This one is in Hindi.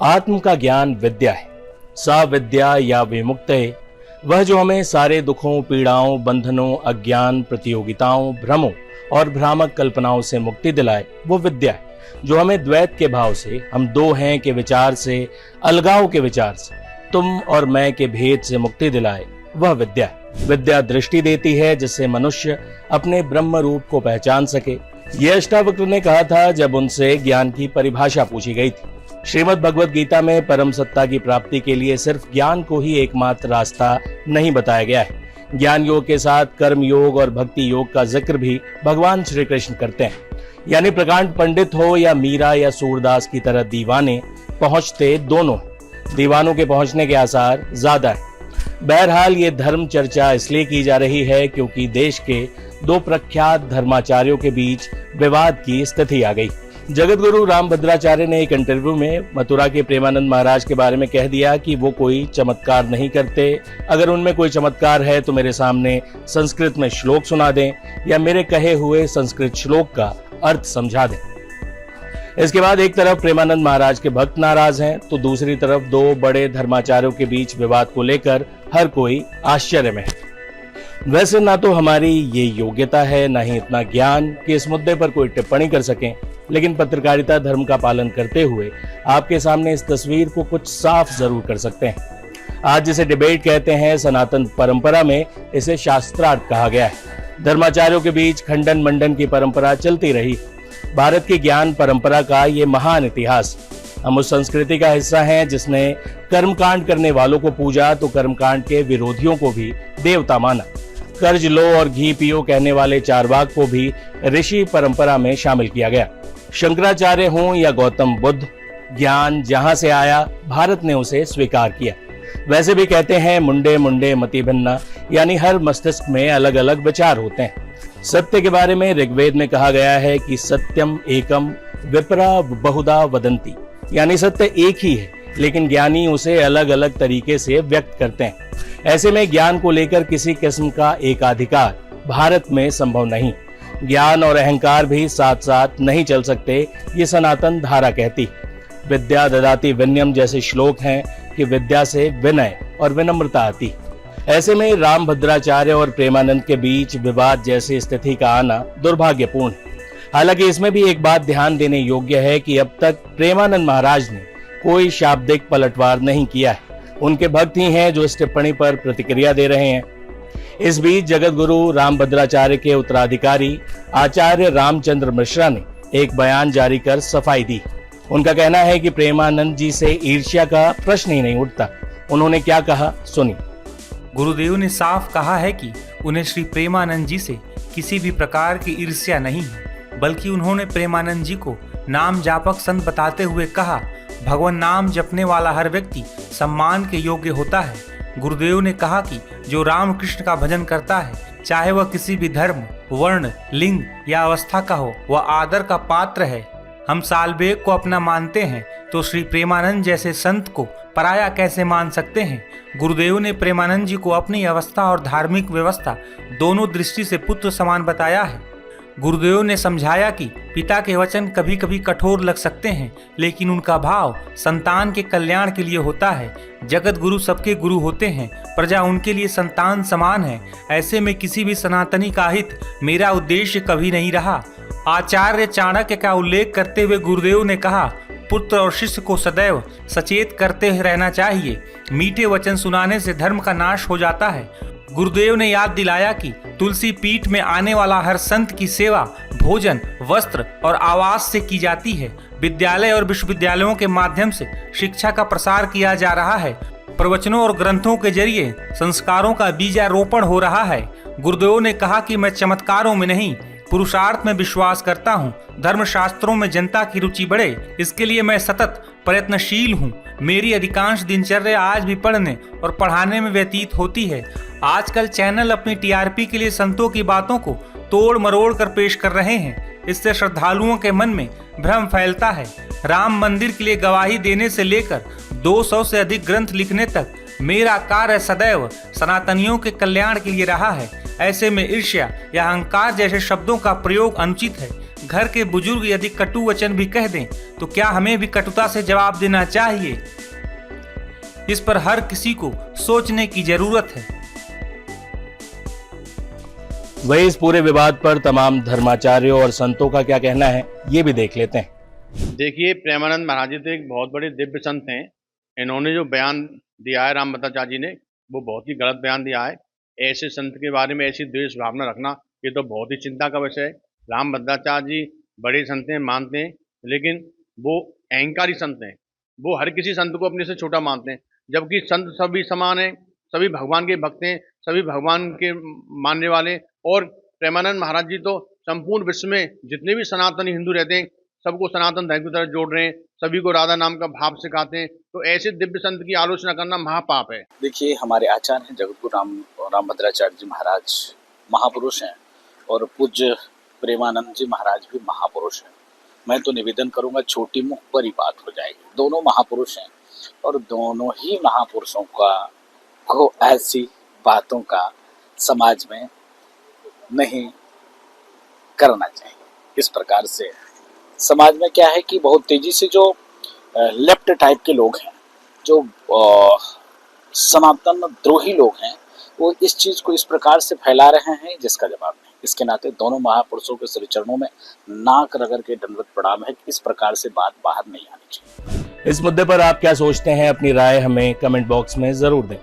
आत्म का ज्ञान विद्या है। सा विद्या या विमुक्त है, वह जो हमें सारे दुखों, पीड़ाओं, बंधनों, अज्ञान, प्रतियोगिताओं, भ्रमों और भ्रामक कल्पनाओं से मुक्ति दिलाए, वो विद्या है। जो हमें द्वैत के भाव से, हम दो हैं के विचार से, अलगाव के विचार से, तुम और मैं के भेद से मुक्ति दिलाए, वह विद्या है। विद्या दृष्टि देती है जिससे मनुष्य अपने ब्रह्म रूप को पहचान सके। यह अष्टावक्र ने कहा था जब उनसे ज्ञान की परिभाषा पूछी गई थी। श्रीमद् भगवद गीता में परम सत्ता की प्राप्ति के लिए सिर्फ ज्ञान को ही एकमात्र रास्ता नहीं बताया गया है। ज्ञान योग के साथ कर्म योग और भक्ति योग का जिक्र भी भगवान श्री कृष्ण करते हैं। यानी प्रकांड पंडित हो या मीरा या सूरदास की तरह दीवाने, पहुंचते दोनों। दीवानों के पहुंचने के आसार ज्यादा है। बहरहाल ये धर्म चर्चा इसलिए की जा रही है क्योंकि देश के दो प्रख्यात धर्माचार्यों के बीच विवाद की स्थिति आ गई। जगत गुरु रामभद्राचार्य ने एक इंटरव्यू में मथुरा के प्रेमानंद महाराज के बारे में कह दिया कि वो कोई चमत्कार नहीं करते। अगर उनमें कोई चमत्कार है तो मेरे सामने संस्कृत में श्लोक सुना दें या मेरे कहे हुए संस्कृत श्लोक का अर्थ समझा दें। इसके बाद एक तरफ प्रेमानंद महाराज के भक्त नाराज हैं तो दूसरी तरफ दो बड़े धर्माचार्यों के बीच विवाद को लेकर हर कोई आश्चर्य में है। वैसे ना तो हमारी ये योग्यता है, ना ही इतना ज्ञान कि इस मुद्दे पर कोई टिप्पणी कर सकें, लेकिन पत्रकारिता धर्म का पालन करते हुए आपके सामने इस तस्वीर को कुछ साफ जरूर कर सकते हैं। आज जिसे डिबेट कहते हैं, सनातन परंपरा में इसे शास्त्रार्थ कहा गया है। धर्माचार्यों के बीच खंडन मंडन की परंपरा चलती रही। भारत की ज्ञान परंपरा का ये महान इतिहास। हम उस संस्कृति का हिस्सा हैं जिसने कर्मकांड करने वालों को पूजा तो कर्मकांड के विरोधियों को भी देवता माना। कर्ज लो और घी पियो कहने वाले चारवाक को भी ऋषि परंपरा में शामिल किया गया। शंकराचार्य हों या गौतम बुद्ध, ज्ञान जहां से आया भारत ने उसे स्वीकार किया। वैसे भी कहते हैं मुंडे मुंडे मति भिन्ना, यानी हर मस्तिष्क में अलग अलग विचार होते हैं। सत्य के बारे में ऋग्वेद में कहा गया है कि सत्यम एकम विपरा बहुधा वदंती, यानी सत्य एक ही है लेकिन ज्ञानी उसे अलग अलग तरीके से व्यक्त करते हैं। ऐसे में ज्ञान को लेकर किसी किस्म का एकाधिकार भारत में संभव नहीं। ज्ञान और अहंकार भी साथ साथ नहीं चल सकते, ये सनातन धारा कहती। विद्या ददाति विनयम जैसे श्लोक हैं कि विद्या से विनय और विनम्रता आती। ऐसे में रामभद्राचार्य और प्रेमानंद के बीच विवाद जैसी स्थिति का आना दुर्भाग्यपूर्ण है। हालांकि इसमें भी एक बात ध्यान देने योग्य है कि अब तक प्रेमानंद महाराज ने कोई शाब्दिक पलटवार नहीं किया है। उनके भक्त ही हैं जो इस टिप्पणी पर प्रतिक्रिया दे रहे हैं। इस बीच जगत गुरु रामभद्राचार्य के उत्तराधिकारी आचार्य रामचंद्र मिश्रा ने एक बयान जारी कर सफाई दी। उनका कहना है कि प्रेमानंद जी से ईर्ष्या का प्रश्न ही नहीं उठता। उन्होंने क्या कहा, सुनिए। गुरुदेव ने साफ कहा है कि उन्हें श्री प्रेमानंद जी से किसी भी प्रकार की ईर्ष्या नहीं है, बल्कि उन्होंने प्रेमानंद जी को नाम जापक संत बताते हुए कहा, भगवान नाम जपने वाला हर व्यक्ति सम्मान के योग्य होता है। गुरुदेव ने कहा कि जो राम कृष्ण का भजन करता है, चाहे वह किसी भी धर्म, वर्ण, लिंग या अवस्था का हो, वह आदर का पात्र है। हम सालबेग को अपना मानते हैं तो श्री प्रेमानंद जैसे संत को पराया कैसे मान सकते हैं। गुरुदेव ने प्रेमानंद जी को अपनी अवस्था और धार्मिक व्यवस्था दोनों दृष्टि से पुत्र समान बताया है। गुरुदेव ने समझाया कि पिता के वचन कभी कभी कठोर लग सकते हैं, लेकिन उनका भाव संतान के कल्याण के लिए होता है। जगत गुरु सबके गुरु होते हैं, प्रजा उनके लिए संतान समान है। ऐसे में किसी भी सनातनी का हित मेरा उद्देश्य कभी नहीं रहा। आचार्य चाणक्य का उल्लेख करते हुए गुरुदेव ने कहा, पुत्र और शिष्य को सदैव सचेत करते रहना चाहिए। मीठे वचन सुनाने से धर्म का नाश हो जाता है। गुरुदेव ने याद दिलाया कि तुलसी पीठ में आने वाला हर संत की सेवा भोजन, वस्त्र और आवास से की जाती है। विद्यालय और विश्वविद्यालयों के माध्यम से शिक्षा का प्रसार किया जा रहा है। प्रवचनों और ग्रंथों के जरिए संस्कारों का बीजारोपण हो रहा है। गुरुदेव ने कहा कि मैं चमत्कारों में नहीं, पुरुषार्थ में विश्वास करता हूँ। धर्मशास्त्रों में जनता की रुचि बढ़े, इसके लिए मैं सतत प्रयत्नशील हूँ। मेरी अधिकांश दिनचर्या आज भी पढ़ने और पढ़ाने में व्यतीत होती है। आजकल चैनल अपनी टीआरपी के लिए संतों की बातों को तोड़ मरोड़ कर पेश कर रहे हैं। इससे श्रद्धालुओं के मन में भ्रम फैलता है। राम मंदिर के लिए गवाही देने से लेकर 200 से अधिक ग्रंथ लिखने तक मेरा कार्य सदैव सनातनियों के कल्याण के लिए रहा है। ऐसे में ईर्ष्या या अहंकार जैसे शब्दों का प्रयोग अनुचित है। घर के बुजुर्ग यदि कटु वचन भी कह दें तो क्या हमें भी कटुता से जवाब देना चाहिए? इस पर हर किसी को सोचने की जरूरत है। वही इस पूरे विवाद पर तमाम धर्माचार्यों और संतों का क्या कहना है, ये भी देख लेते हैं। देखिए, प्रेमानंद महाराज जी तो एक बहुत बड़े दिव्य संत हैं। इन्होंने जो बयान दिया है रामभद्राचार्य जी ने, वो बहुत ही गलत बयान दिया है। ऐसे संत के बारे में ऐसी द्वेष भावना रखना, ये तो बहुत ही चिंता का विषय है। रामभद्राचार्य जी बड़े संत हैं, मानते हैं, लेकिन वो अहंकारी संत हैं। वो हर किसी संत को अपने से छोटा मानते हैं, जबकि संत सभी समान हैं, सभी भगवान के भक्त हैं, सभी भगवान के मानने वाले। और प्रेमानंद महाराज जी तो संपूर्ण विश्व में जितने भी सनातनी हिंदू रहते हैं, सबको सनातन धर्म की तरफ जोड़ रहे हैं, सभी को राधा नाम का भाव सिखाते हैं। तो ऐसे दिव्य संत की आलोचना करना महापाप है। देखिए, हमारे आचार्य हैं जगतगुरु रामभद्राचार्य जी महाराज महापुरुष हैं और पूज्य प्रेमानंद जी महाराज भी महापुरुष हैं। मैं तो निवेदन करूंगा, छोटी मुख पर ही बात हो जाएगी। दोनों महापुरुष हैं और दोनों ही महापुरुषों को ऐसी बातों का समाज में नहीं करना चाहिए। इस प्रकार से समाज में क्या है कि बहुत तेजी से जो लेफ्ट टाइप के लोग हैं, जो सनातन द्रोही लोग हैं, वो इस चीज को इस प्रकार से फैला रहे हैं जिसका जवाब नहीं। इसके नाते दोनों महापुरुषों के श्री चरणों में नाक रगड़ के दंडवत प्रणाम है। इस प्रकार से बात बाहर नहीं आनी चाहिए। इस मुद्दे पर आप क्या सोचते हैं, अपनी राय हमें कमेंट बॉक्स में जरूर दें।